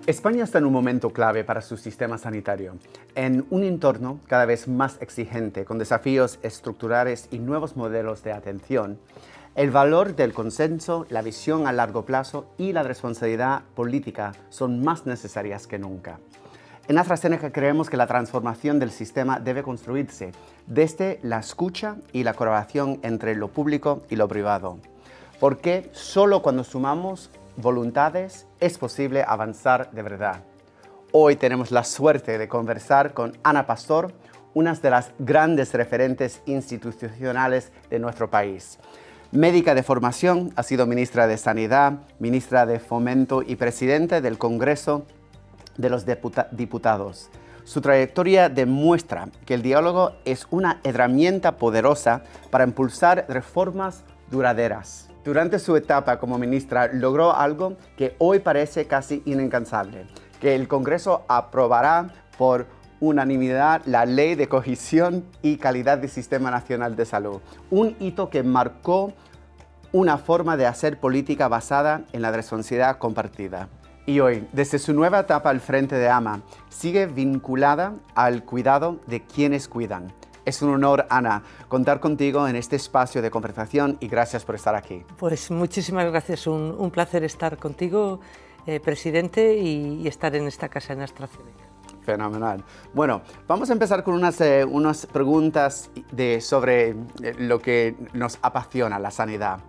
España está en un momento clave para su sistema sanitario, en un entorno cada vez más exigente, con desafíos estructurales y nuevos modelos de atención. El valor del consenso, la visión a largo plazo y la responsabilidad política son más necesarias que nunca. En AstraZeneca creemos que la transformación del sistema debe construirse desde la escucha y la colaboración entre lo público y lo privado, porque solo cuando sumamos voluntades es posible avanzar de verdad. Hoy tenemos la suerte de conversar con Ana Pastor, una de las grandes referentes institucionales de nuestro país. Médica de formación, ha sido ministra de Sanidad, ministra de Fomento y presidenta del Congreso de los Diputados. Su trayectoria demuestra que el diálogo es una herramienta poderosa para impulsar reformas duraderas. Durante su etapa como ministra logró algo que hoy parece casi inalcanzable, que el Congreso aprobará por unanimidad la Ley de Cohesión y Calidad del Sistema Nacional de Salud, un hito que marcó una forma de hacer política basada en la responsabilidad compartida. Y hoy, desde su nueva etapa al frente de AMA, sigue vinculada al cuidado de quienes cuidan. Es un honor, Ana, contar contigo en este espacio de conversación y gracias por estar aquí. Pues muchísimas gracias, un placer estar contigo, presidente, y estar en esta casa en AstraZeneca. Fenomenal. Bueno, vamos a empezar con unas preguntas sobre lo que nos apasiona, la sanidad.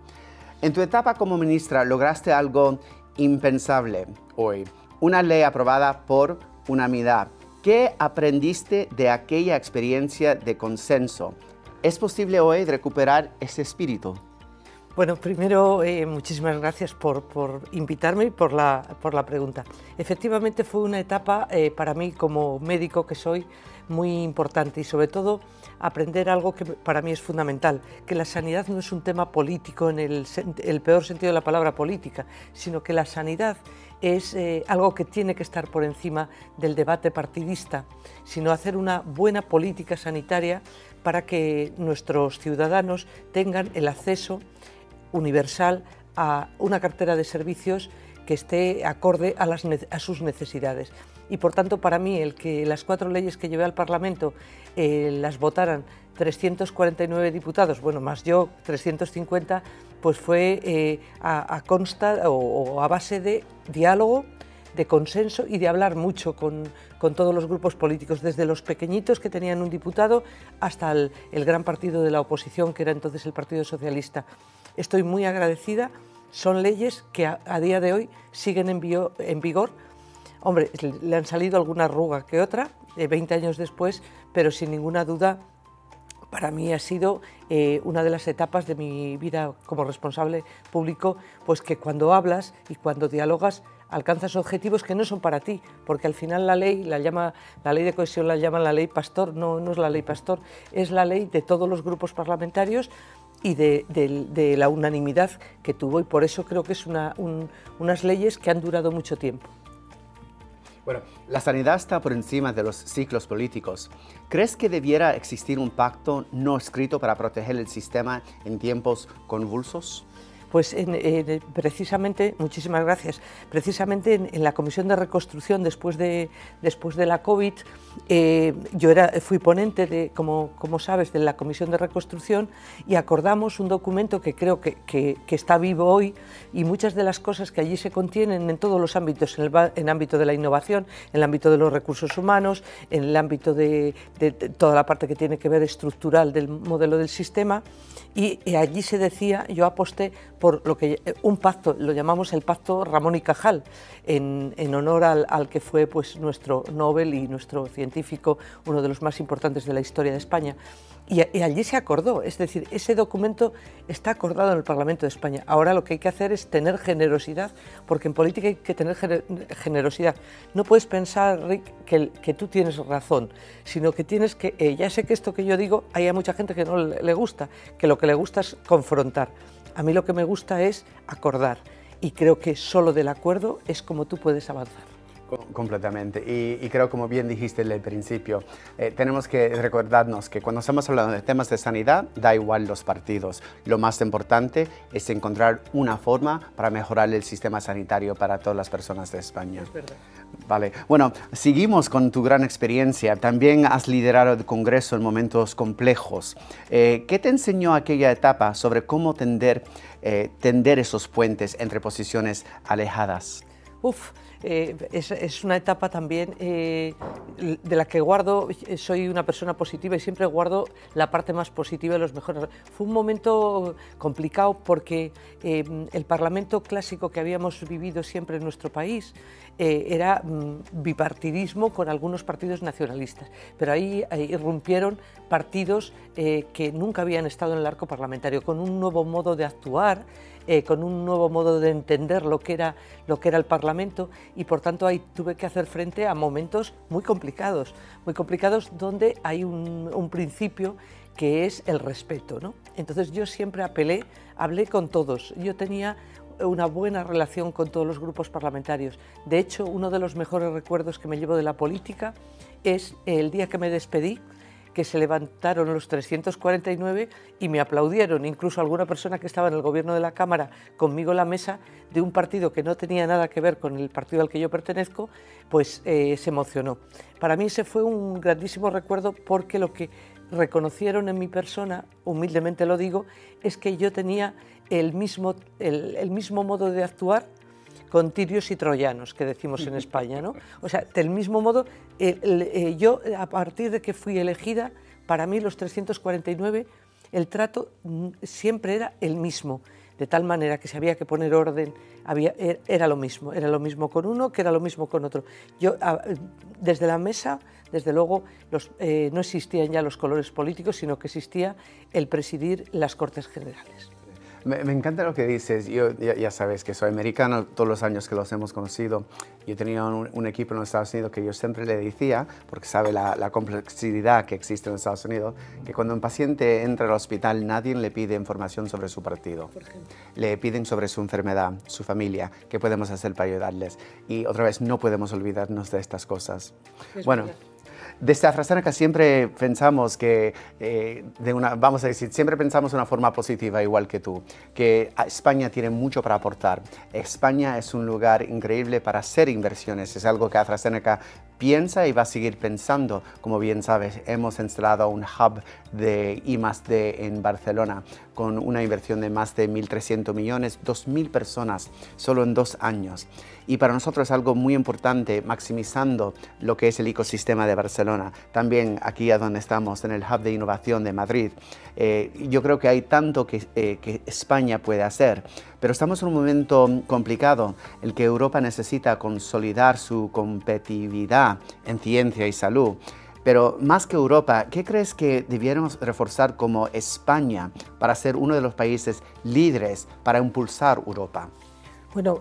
En tu etapa como ministra lograste algo impensable hoy, una ley aprobada por unanimidad. ¿Qué aprendiste de aquella experiencia de consenso? ¿Es posible hoy recuperar ese espíritu? Bueno, primero, muchísimas gracias por invitarme y por la pregunta. Efectivamente fue una etapa para mí como médico que soy muy importante y sobre todo aprender algo que para mí es fundamental, que la sanidad no es un tema político en el peor sentido de la palabra política, sino que la sanidad es algo que tiene que estar por encima del debate partidista, sino hacer una buena política sanitaria para que nuestros ciudadanos tengan el acceso universal a una cartera de servicios que esté acorde a sus necesidades. Y por tanto, para mí, el que las 4 leyes que llevé al Parlamento las votaran 349 diputados, bueno, más yo, 350, pues fue a base de diálogo, de consenso y de hablar mucho con todos los grupos políticos, desde los pequeñitos que tenían un diputado hasta el gran partido de la oposición, que era entonces el Partido Socialista. Estoy muy agradecida, son leyes que a día de hoy siguen en vigor. Hombre, le han salido alguna arruga que otra, 20 años después, pero sin ninguna duda para mí ha sido una de las etapas de mi vida como responsable público, pues que cuando hablas y cuando dialogas alcanzas objetivos que no son para ti, porque al final la ley de cohesión la llaman la ley Pastor, no es la ley Pastor, es la ley de todos los grupos parlamentarios y de la unanimidad que tuvo, y por eso creo que es unas leyes que han durado mucho tiempo. Bueno, la sanidad está por encima de los ciclos políticos. ¿Crees que debiera existir un pacto no escrito para proteger el sistema en tiempos convulsos? Pues precisamente, muchísimas gracias, precisamente en la Comisión de Reconstrucción después de la COVID, yo fui ponente, como sabes, de la Comisión de Reconstrucción y acordamos un documento que creo que está vivo hoy, y muchas de las cosas que allí se contienen en todos los ámbitos, en el ámbito de la innovación, en el ámbito de los recursos humanos, en el ámbito de toda la parte que tiene que ver estructural del modelo del sistema, y allí se decía, yo aposté por un pacto, lo llamamos el Pacto Ramón y Cajal, en honor al que fue pues, nuestro Nobel y nuestro científico, uno de los más importantes de la historia de España. Y allí se acordó, es decir, ese documento está acordado en el Parlamento de España. Ahora lo que hay que hacer es tener generosidad, porque en política hay que tener generosidad. No puedes pensar, Rick, que tú tienes razón, sino que tienes que, ya sé que esto que yo digo, hay a mucha gente que no le gusta, que lo que le gusta es confrontar. A mí lo que me gusta es acordar, y creo que solo del acuerdo es como tú puedes avanzar. Completamente. Y creo, como bien dijiste en el principio, tenemos que recordarnos que cuando estamos hablando de temas de sanidad, da igual los partidos. Lo más importante es encontrar una forma para mejorar el sistema sanitario para todas las personas de España. Es verdad. Vale. Bueno, seguimos con tu gran experiencia. También has liderado el Congreso en momentos complejos. ¿Qué te enseñó aquella etapa sobre cómo tender esos puentes entre posiciones alejadas? Es una etapa también de la que guardo, soy una persona positiva y siempre guardo la parte más positiva de los mejores. Fue un momento complicado porque el Parlamento clásico que habíamos vivido siempre en nuestro país era bipartidismo con algunos partidos nacionalistas, pero ahí irrumpieron partidos que nunca habían estado en el arco parlamentario, con un nuevo modo de actuar, con un nuevo modo de entender lo que era el Parlamento, y por tanto ahí tuve que hacer frente a momentos muy complicados donde hay un principio que es el respeto, ¿no? Entonces yo siempre hablé con todos, yo tenía una buena relación con todos los grupos parlamentarios. De hecho, uno de los mejores recuerdos que me llevo de la política es el día que me despedí, que se levantaron los 349 y me aplaudieron, incluso alguna persona que estaba en el gobierno de la Cámara conmigo en la mesa, de un partido que no tenía nada que ver con el partido al que yo pertenezco, pues se emocionó. Para mí ese fue un grandísimo recuerdo, porque lo que reconocieron en mi persona, humildemente lo digo, es que yo tenía el mismo modo de actuar, con tirios y troyanos, que decimos en España, ¿no? O sea, del mismo modo, yo, a partir de que fui elegida, para mí los 349, el trato siempre era el mismo, de tal manera que si había que poner orden, era lo mismo con uno que era lo mismo con otro. Yo, desde la mesa, desde luego, no existían ya los colores políticos, sino que existía el presidir las Cortes Generales. Me encanta lo que dices. Yo ya sabes que soy americano, todos los años que los hemos conocido. Yo tenía un equipo en los Estados Unidos que yo siempre le decía, porque sabe la complejidad que existe en Estados Unidos, que cuando un paciente entra al hospital nadie le pide información sobre su partido. Le piden sobre su enfermedad, su familia, qué podemos hacer para ayudarles. Y otra vez, no podemos olvidarnos de estas cosas. Bueno. Desde AstraZeneca siempre pensamos que, siempre pensamos de una forma positiva, igual que tú, que España tiene mucho para aportar. España es un lugar increíble para hacer inversiones, es algo que AstraZeneca piensa y va a seguir pensando. Como bien sabes, hemos instalado un hub de I+D en Barcelona con una inversión de más de 1.300 millones, 2.000 personas solo en 2 años. Y para nosotros es algo muy importante, maximizando lo que es el ecosistema de Barcelona. También aquí a donde estamos, en el Hub de Innovación de Madrid. Yo creo que hay tanto que España puede hacer, pero estamos en un momento complicado, en el que Europa necesita consolidar su competitividad en ciencia y salud. Pero más que Europa, ¿qué crees que debiéramos reforzar como España para ser uno de los países líderes para impulsar Europa? Bueno,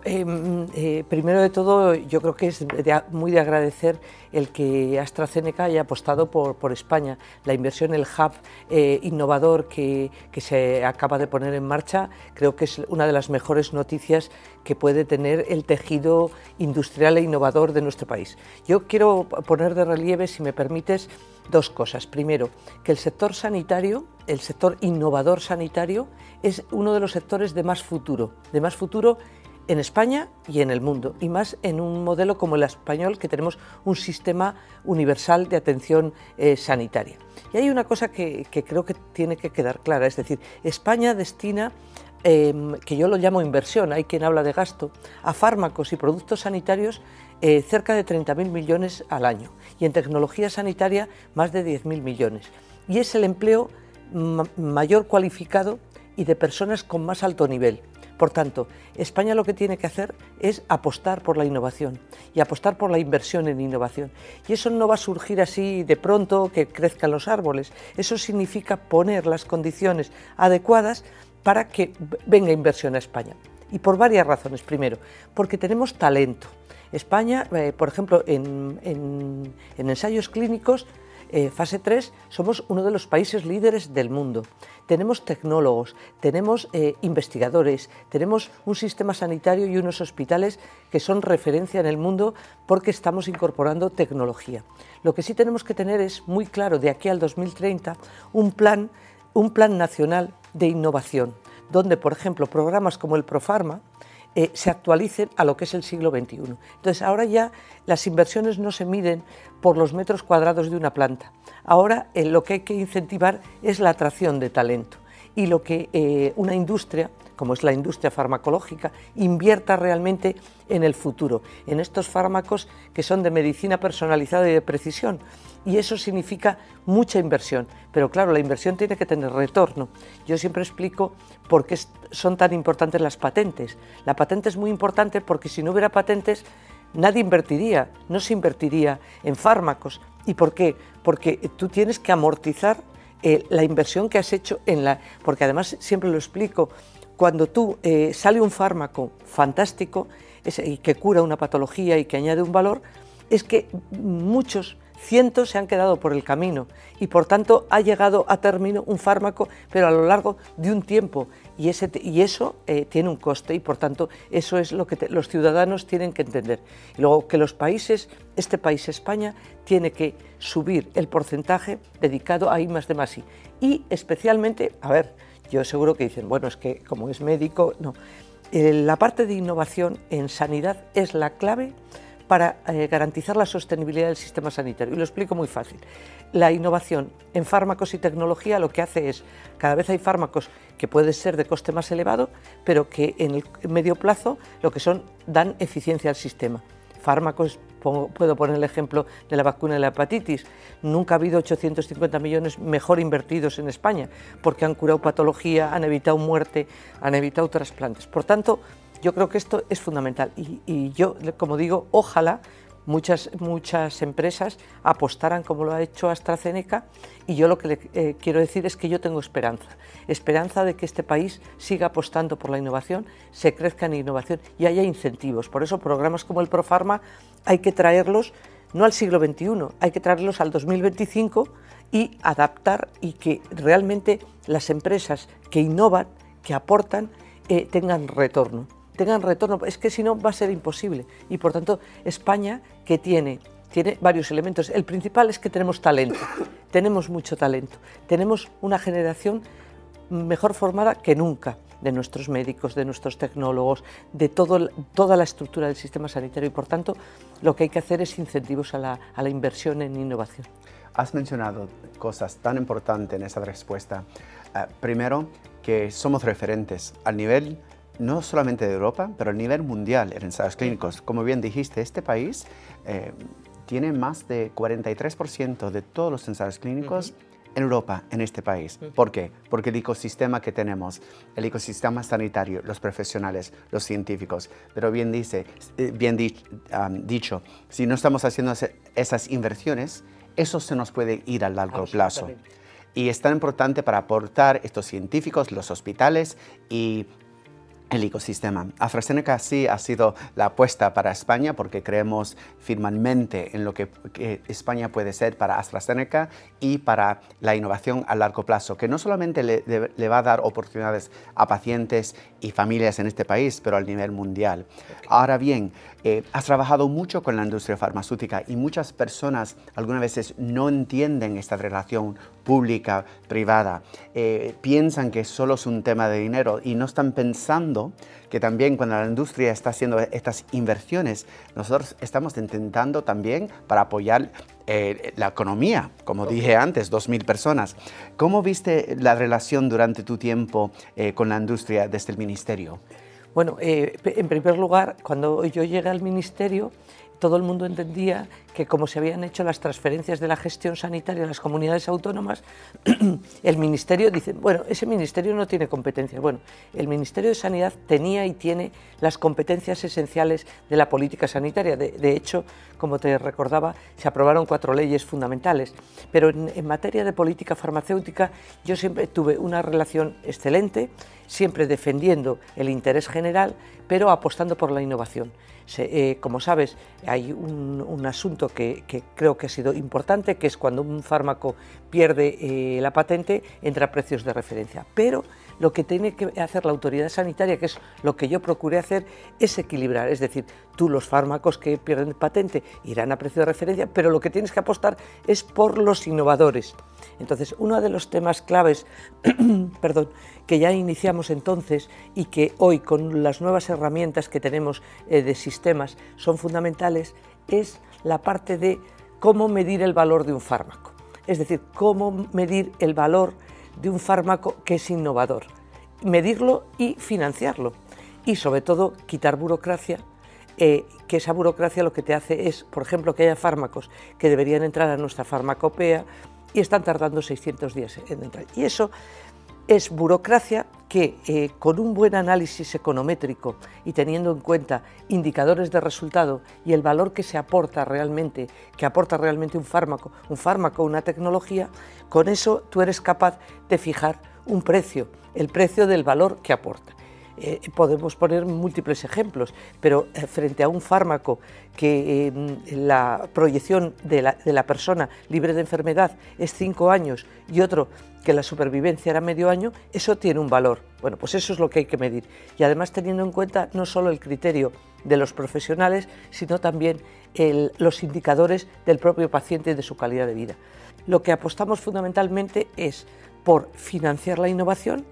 primero de todo, yo creo que es muy de agradecer el que AstraZeneca haya apostado por España. La inversión en el hub innovador que se acaba de poner en marcha, creo que es una de las mejores noticias que puede tener el tejido industrial e innovador de nuestro país. Yo quiero poner de relieve, si me permites, 2 cosas. Primero, que el sector sanitario, el sector innovador sanitario, es uno de los sectores de más futuro en España y en el mundo, y más en un modelo como el español, que tenemos un sistema universal de atención sanitaria. Y hay una cosa que creo que tiene que quedar clara, es decir, España destina, que yo lo llamo inversión, hay quien habla de gasto, a fármacos y productos sanitarios cerca de 30.000 millones al año, y en tecnología sanitaria más de 10.000 millones. Y es el empleo mayor cualificado y de personas con más alto nivel. Por tanto, España lo que tiene que hacer es apostar por la innovación y apostar por la inversión en innovación. Y eso no va a surgir así de pronto, que crezcan los árboles. Eso significa poner las condiciones adecuadas para que venga inversión a España. Y por varias razones. Primero, porque tenemos talento. España, por ejemplo, en ensayos clínicos, fase 3, somos uno de los países líderes del mundo. Tenemos tecnólogos, tenemos investigadores, tenemos un sistema sanitario y unos hospitales que son referencia en el mundo porque estamos incorporando tecnología. Lo que sí tenemos que tener es muy claro de aquí al 2030 un plan nacional de innovación, donde, por ejemplo, programas como el Profarma se actualicen a lo que es el siglo XXI. Entonces, ahora ya las inversiones no se miden por los metros cuadrados de una planta. Ahora lo que hay que incentivar es la atracción de talento y lo que una industria, como es la industria farmacológica, invierta realmente en el futuro, en estos fármacos que son de medicina personalizada y de precisión. Y eso significa mucha inversión, pero claro, la inversión tiene que tener retorno. Yo siempre explico por qué son tan importantes las patentes. La patente es muy importante porque si no hubiera patentes nadie invertiría, no se invertiría en fármacos. ¿Y por qué? Porque tú tienes que amortizar la inversión que has hecho porque además siempre lo explico, cuando sale un fármaco fantástico y que cura una patología y que añade un valor, es que cientos se han quedado por el camino y por tanto ha llegado a término un fármaco, pero a lo largo de un tiempo y eso tiene un coste y por tanto eso es lo que los ciudadanos tienen que entender. Y luego que los países, este país España, tiene que subir el porcentaje dedicado a I+D+I y especialmente, yo seguro que dicen, bueno, es que como es médico, no. La parte de innovación en sanidad es la clave para garantizar la sostenibilidad del sistema sanitario. Y lo explico muy fácil. La innovación en fármacos y tecnología lo que hace es, cada vez hay fármacos que pueden ser de coste más elevado, pero que en el medio plazo dan eficiencia al sistema. Fármacos, puedo poner el ejemplo de la vacuna de la hepatitis. Nunca ha habido 850 millones mejor invertidos en España, porque han curado patología, han evitado muerte, han evitado trasplantes. Por tanto, yo creo que esto es fundamental y yo, como digo, ojalá muchas empresas apostaran como lo ha hecho AstraZeneca y yo lo que le quiero decir es que yo tengo esperanza de que este país siga apostando por la innovación, se crezca en innovación y haya incentivos. Por eso programas como el Profarma hay que traerlos no al siglo XXI, hay que traerlos al 2025 y adaptar y que realmente las empresas que innovan, que aportan, tengan retorno. Es que si no va a ser imposible y por tanto España, que tiene varios elementos. El principal es que tenemos talento, tenemos mucho talento, tenemos una generación mejor formada que nunca de nuestros médicos, de nuestros tecnólogos, de toda la estructura del sistema sanitario y por tanto lo que hay que hacer es incentivos a la inversión en innovación. Has mencionado cosas tan importantes en esa respuesta. Primero, que somos referentes al nivel no solamente de Europa, pero a nivel mundial en ensayos clínicos. Como bien dijiste, este país tiene más de 43% de todos los ensayos clínicos en Europa, en este país. ¿Por qué? Porque el ecosistema que tenemos, el ecosistema sanitario, los profesionales, los científicos, pero bien dicho, si no estamos haciendo esas inversiones, eso se nos puede ir a largo plazo. Y es tan importante para aportar estos científicos, los hospitales y el ecosistema. AstraZeneca sí ha sido la apuesta para España porque creemos firmemente en lo que España puede ser para AstraZeneca y para la innovación a largo plazo, que no solamente le va a dar oportunidades a pacientes y familias en este país, pero a nivel mundial. Ahora bien, has trabajado mucho con la industria farmacéutica y muchas personas algunas veces no entienden esta relación pública-privada. Piensan que solo es un tema de dinero y no están pensando que también cuando la industria está haciendo estas inversiones, nosotros estamos intentando también para apoyar la economía, como dije antes, 2.000 personas. ¿Cómo viste la relación durante tu tiempo con la industria desde el ministerio? Bueno, en primer lugar, cuando yo llegué al ministerio, todo el mundo entendía que como se habían hecho las transferencias de la gestión sanitaria a las comunidades autónomas, el Ministerio dice, bueno, ese Ministerio no tiene competencias. Bueno, el Ministerio de Sanidad tenía y tiene las competencias esenciales de la política sanitaria. De hecho, como te recordaba, se aprobaron 4 leyes fundamentales. Pero en materia de política farmacéutica yo siempre tuve una relación excelente, siempre defendiendo el interés general, pero apostando por la innovación. Como sabes, hay un asunto que creo que ha sido importante, que es cuando un fármaco pierde la patente, entra a precios de referencia. Pero lo que tiene que hacer la autoridad sanitaria, que es lo que yo procuré hacer, es equilibrar. Es decir, tú los fármacos que pierden patente irán a precio de referencia, pero lo que tienes que apostar es por los innovadores. Entonces, uno de los temas claves perdón, que ya iniciamos entonces y que hoy con las nuevas herramientas que tenemos de sistemas son fundamentales, es la parte de cómo medir el valor de un fármaco. Es decir, cómo medir el valor de un fármaco que es innovador, medirlo y financiarlo, y sobre todo quitar burocracia, que esa burocracia lo que te hace es, por ejemplo, que haya fármacos que deberían entrar a nuestra farmacopea y están tardando 600 días en entrar. Y eso es burocracia que con un buen análisis econométrico y teniendo en cuenta indicadores de resultado y el valor que se aporta realmente, un fármaco, una tecnología, con eso tú eres capaz de fijar un precio, el precio del valor que aporta. Podemos poner múltiples ejemplos, pero frente a un fármaco que la proyección de la persona libre de enfermedad es 5 años y otro que la supervivencia era medio año, eso tiene un valor. Bueno, pues eso es lo que hay que medir. Y además teniendo en cuenta no solo el criterio de los profesionales, sino también los indicadores del propio paciente y de su calidad de vida. Lo que apostamos fundamentalmente es por financiar la innovación,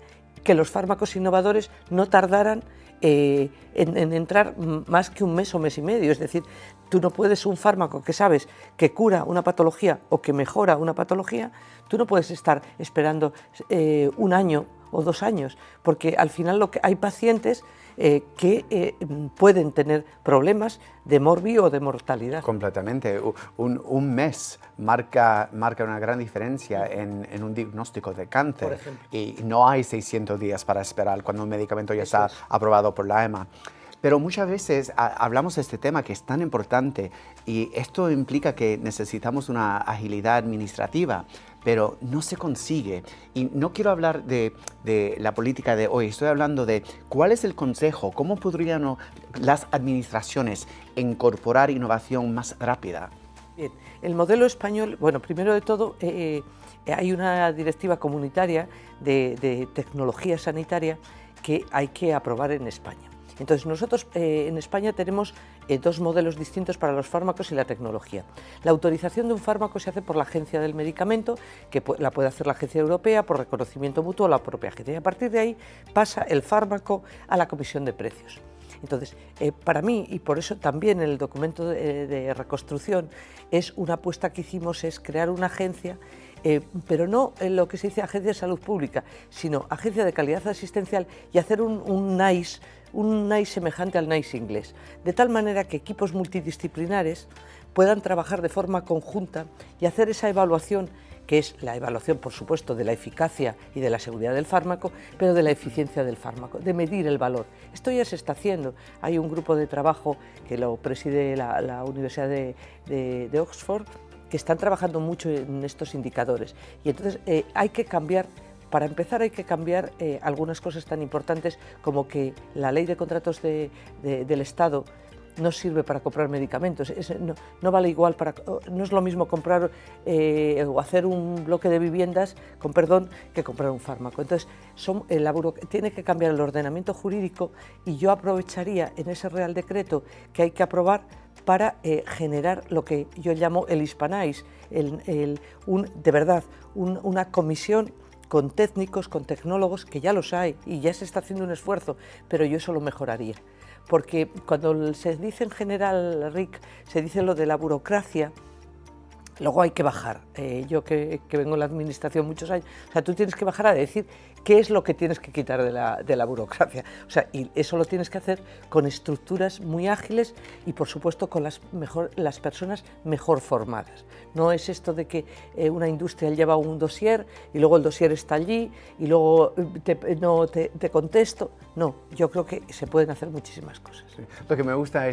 que los fármacos innovadores no tardaran en entrar más que un mes o mes y medio. Es decir, tú no puedes un fármaco que sabes que cura una patología o que mejora una patología, tú no puedes estar esperando 1 año o 2 años, porque al final hay pacientes que pueden tener problemas de morbi o de mortalidad. Completamente. Un mes marca una gran diferencia en un diagnóstico de cáncer. Por ejemplo. Y no hay 600 días para esperar cuando un medicamento ya está aprobado por la EMA. Pero muchas veces hablamos de este tema que es tan importante y esto implica que necesitamos una agilidad administrativa, pero no se consigue. Y no quiero hablar de la política de hoy, estoy hablando de cuál es el consejo, cómo podrían las administraciones incorporar innovación más rápida. Bien, el modelo español, bueno, primero de todo, hay una directiva comunitaria de tecnología sanitaria que hay que aprobar en España. Entonces nosotros en España tenemos 2 modelos distintos para los fármacos y la tecnología. La autorización de un fármaco se hace por la Agencia del Medicamento, que la puede hacer la Agencia Europea por reconocimiento mutuo o la propia agencia. Y a partir de ahí pasa el fármaco a la Comisión de Precios. Entonces, para mí, y por eso también en el documento de reconstrucción, es una apuesta que hicimos, es crear una agencia, pero no en lo que se dice Agencia de Salud Pública, sino Agencia de Calidad Asistencial, y hacer un NICE semejante al NICE inglés, de tal manera que equipos multidisciplinares puedan trabajar de forma conjunta y hacer esa evaluación, que es la evaluación, por supuesto, de la eficacia y de la seguridad del fármaco, pero de la eficiencia del fármaco, de medir el valor. Esto ya se está haciendo. Hay un grupo de trabajo que lo preside la Universidad de Oxford, que están trabajando mucho en estos indicadores. Y entonces hay que cambiar. Para empezar hay que cambiar algunas cosas tan importantes como que la ley de contratos del Estado no sirve para comprar medicamentos, no vale igual, no es lo mismo comprar o hacer un bloque de viviendas, con perdón, que comprar un fármaco. Entonces tiene que cambiar el ordenamiento jurídico y yo aprovecharía en ese Real Decreto que hay que aprobar para generar lo que yo llamo el Hispanice, de verdad, una comisión con técnicos, con tecnólogos, que ya los hay y ya se está haciendo un esfuerzo, pero yo eso lo mejoraría. Porque cuando se dice en general, Rick, se dice lo de la burocracia, luego hay que bajar. Yo que vengo en la administración muchos años, o sea, tú tienes que bajar a decir qué es lo que tienes que quitar de la burocracia. O sea, y eso lo tienes que hacer con estructuras muy ágiles y, por supuesto, con las personas mejor formadas. No es esto de que una industria lleva un dossier y luego el dossier está allí y luego te contesto. No, yo creo que se pueden hacer muchísimas cosas. Sí. Lo que me gusta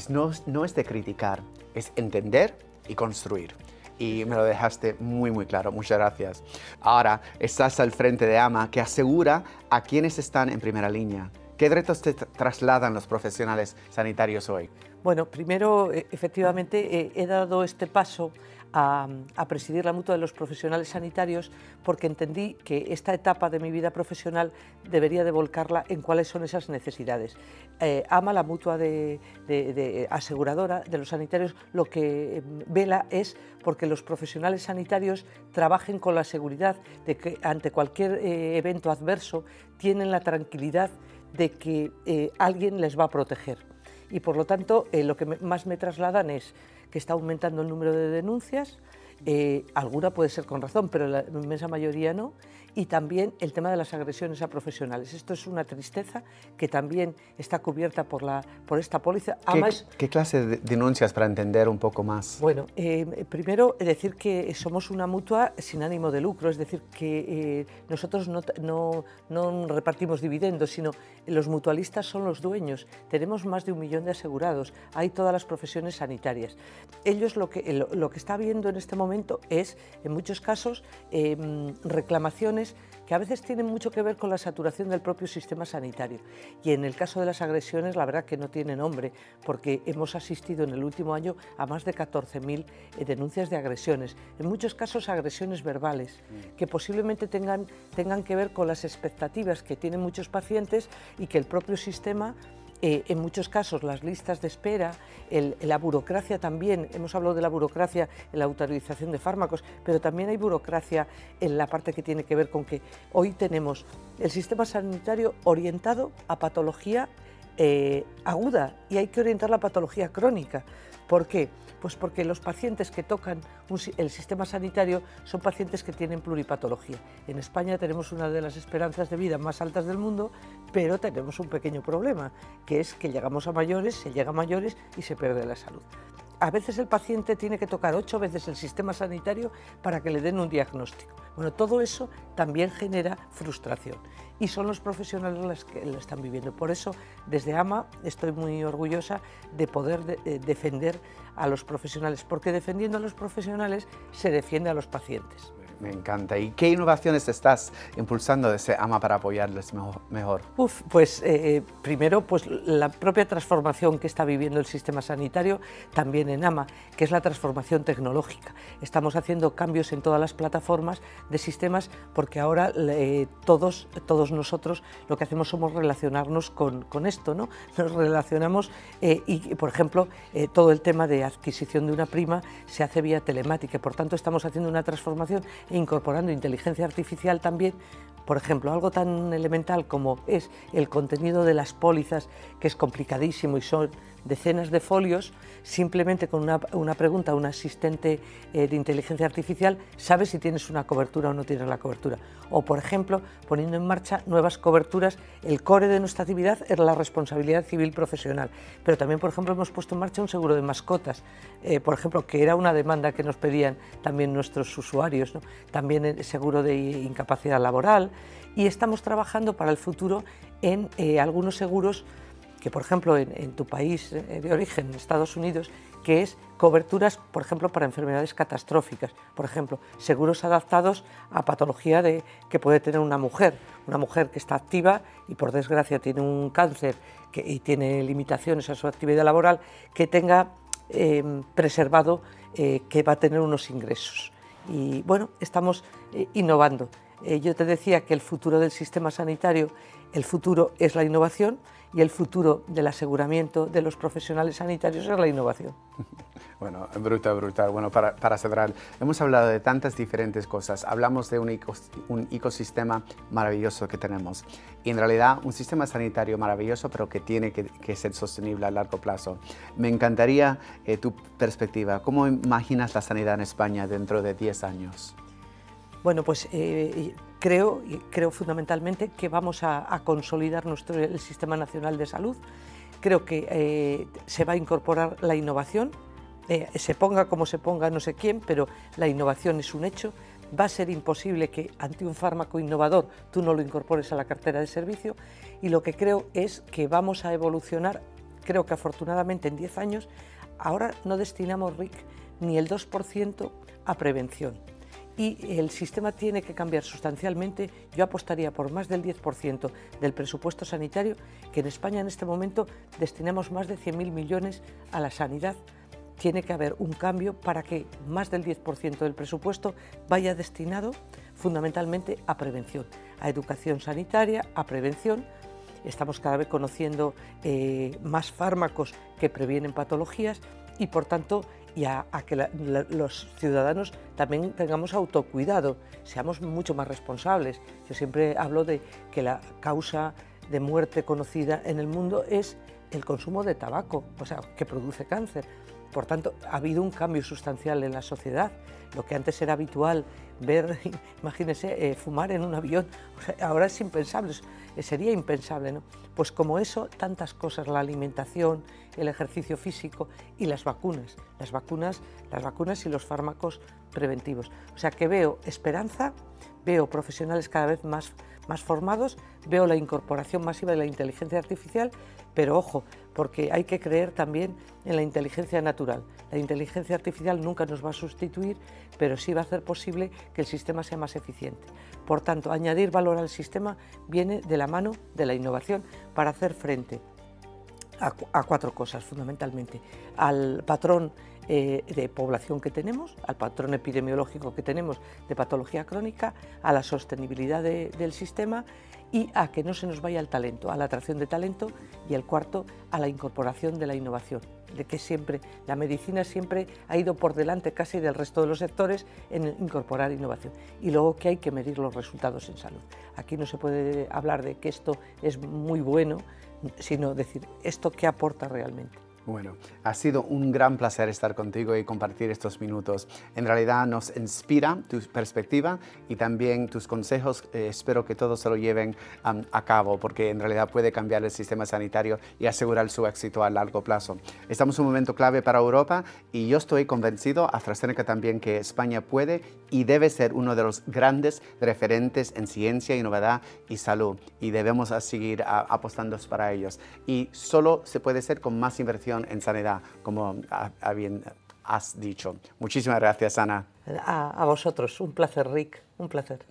no es de criticar, es entender y construir. Y me lo dejaste muy, muy claro. Muchas gracias. Ahora estás al frente de AMA, que asegura a quienes están en primera línea. ¿Qué retos te trasladan los profesionales sanitarios hoy? Bueno, primero, efectivamente, he dado este paso a presidir la Mutua de los Profesionales Sanitarios porque entendí que esta etapa de mi vida profesional debería de volcarla en cuáles son esas necesidades. AMA, la Mutua aseguradora de los sanitarios, lo que vela es porque los profesionales sanitarios trabajen con la seguridad de que ante cualquier evento adverso tienen la tranquilidad de que alguien les va a proteger. Y por lo tanto, lo que más me trasladan es que está aumentando el número de denuncias, alguna puede ser con razón, pero la inmensa mayoría no, y también el tema de las agresiones a profesionales. Esto es una tristeza que también está cubierta por esta póliza. ¿Qué clase de denuncias para entender un poco más? Bueno, primero decir que somos una mutua sin ánimo de lucro, es decir, que nosotros no repartimos dividendos, sino los mutualistas son los dueños. Tenemos más de 1 millón de asegurados, hay todas las profesiones sanitarias. Ellos lo que está habiendo en este momento es, en muchos casos, reclamaciones que a veces tienen mucho que ver con la saturación del propio sistema sanitario. Y en el caso de las agresiones, la verdad que no tiene nombre, porque hemos asistido en el último año a más de 14.000 denuncias de agresiones. En muchos casos agresiones verbales, que posiblemente tengan que ver con las expectativas que tienen muchos pacientes y que el propio sistema, en muchos casos las listas de espera, la burocracia también, hemos hablado de la burocracia en la autorización de fármacos, pero también hay burocracia en la parte que tiene que ver con que hoy tenemos el sistema sanitario orientado a patología aguda y hay que orientar la patología crónica. ¿Por qué? Pues porque los pacientes que tocan el sistema sanitario son pacientes que tienen pluripatología. En España tenemos una de las esperanzas de vida más altas del mundo, pero tenemos un pequeño problema, que es que llegamos a mayores, se llega a mayores y se pierde la salud. A veces el paciente tiene que tocar 8 veces el sistema sanitario para que le den un diagnóstico. Bueno, todo eso también genera frustración y son los profesionales los que lo están viviendo. Por eso, desde AMA estoy muy orgullosa de poder defender a los profesionales, porque defendiendo a los profesionales se defiende a los pacientes. Me encanta. ¿Y qué innovaciones estás impulsando desde AMA para apoyarles mejor? Pues primero pues la propia transformación que está viviendo el sistema sanitario, también en AMA, que es la transformación tecnológica. Estamos haciendo cambios en todas las plataformas de sistemas porque ahora todos nosotros lo que hacemos somos relacionarnos con esto, ¿no? Nos relacionamos y, por ejemplo, todo el tema de adquisición de una prima se hace vía telemática. Por tanto, estamos haciendo una transformación incorporando inteligencia artificial también, por ejemplo, algo tan elemental como es el contenido de las pólizas, que es complicadísimo y son decenas de folios, simplemente con una pregunta a un asistente de inteligencia artificial sabe si tienes una cobertura o no tienes la cobertura. O, por ejemplo, poniendo en marcha nuevas coberturas, el core de nuestra actividad es la responsabilidad civil profesional. Pero también, por ejemplo, hemos puesto en marcha un seguro de mascotas, por ejemplo, que era una demanda que nos pedían también nuestros usuarios, ¿no? También el seguro de incapacidad laboral, y estamos trabajando para el futuro en algunos seguros que, por ejemplo, en tu país de origen, en Estados Unidos, que es coberturas, por ejemplo, para enfermedades catastróficas, por ejemplo, seguros adaptados a patología que puede tener una mujer que está activa y, por desgracia, tiene un cáncer y tiene limitaciones a su actividad laboral, que tenga preservado que va a tener unos ingresos. Y, bueno, estamos innovando. Yo te decía que el futuro del sistema sanitario, el futuro es la innovación y el futuro del aseguramiento de los profesionales sanitarios es la innovación. Bueno, brutal. Bueno, para cerrar, hemos hablado de tantas diferentes cosas. Hablamos de un ecosistema maravilloso que tenemos. Y en realidad un sistema sanitario maravilloso, pero que tiene que ser sostenible a largo plazo. Me encantaría tu perspectiva. ¿Cómo imaginas la sanidad en España dentro de 10 años? Bueno, pues creo fundamentalmente que vamos a consolidar el Sistema Nacional de Salud. Creo que se va a incorporar la innovación, se ponga como se ponga no sé quién, pero la innovación es un hecho. Va a ser imposible que ante un fármaco innovador tú no lo incorpores a la cartera de servicio, y lo que creo es que vamos a evolucionar. Creo que afortunadamente en 10 años ahora no destinamos, Rick, ni el 2% a prevención. y el sistema tiene que cambiar sustancialmente. Yo apostaría por más del 10% del presupuesto sanitario, que en España en este momento destinamos más de 100.000 millones a la sanidad. Tiene que haber un cambio para que más del 10% del presupuesto vaya destinado fundamentalmente a prevención, a educación sanitaria, a prevención. Estamos cada vez conociendo más fármacos que previenen patologías y, por tanto, a que los ciudadanos también tengamos autocuidado, seamos mucho más responsables. Yo siempre hablo de que la causa de muerte conocida en el mundo es el consumo de tabaco, o sea, que produce cáncer. Por tanto, ha habido un cambio sustancial en la sociedad. Lo que antes era habitual ver, imagínense, fumar en un avión, o sea, ahora es impensable, sería impensable, ¿no? Pues como eso, tantas cosas, la alimentación, el ejercicio físico y las vacunas y los fármacos preventivos. O sea que veo esperanza, veo profesionales cada vez más formados, veo la incorporación masiva de la inteligencia artificial, pero ojo, porque hay que creer también en la inteligencia natural. La inteligencia artificial nunca nos va a sustituir, pero sí va a hacer posible que el sistema sea más eficiente. Por tanto, añadir valor al sistema viene de la mano de la innovación para hacer frente a cuatro cosas fundamentalmente: al patrón de población que tenemos, al patrón epidemiológico que tenemos de patología crónica, a la sostenibilidad del sistema y a que no se nos vaya el talento, a la atracción de talento, y el cuarto, a la incorporación de la innovación, de que siempre la medicina siempre ha ido por delante casi del resto de los sectores en incorporar innovación. Y luego que hay que medir los resultados en salud. Aquí no se puede hablar de que esto es muy bueno, sino decir esto qué aporta realmente. Bueno, ha sido un gran placer estar contigo y compartir estos minutos. En realidad nos inspira tu perspectiva y también tus consejos. Espero que todos se lo lleven a cabo, porque en realidad puede cambiar el sistema sanitario y asegurar su éxito a largo plazo. Estamos en un momento clave para Europa y yo estoy convencido, AstraZeneca también, que España puede y debe ser uno de los grandes referentes en ciencia, innovación y salud, y debemos seguir apostando para ellos. Y solo se puede hacer con más inversión en sanidad, como bien has dicho. Muchísimas gracias, Ana. A vosotros, un placer, Rick, un placer.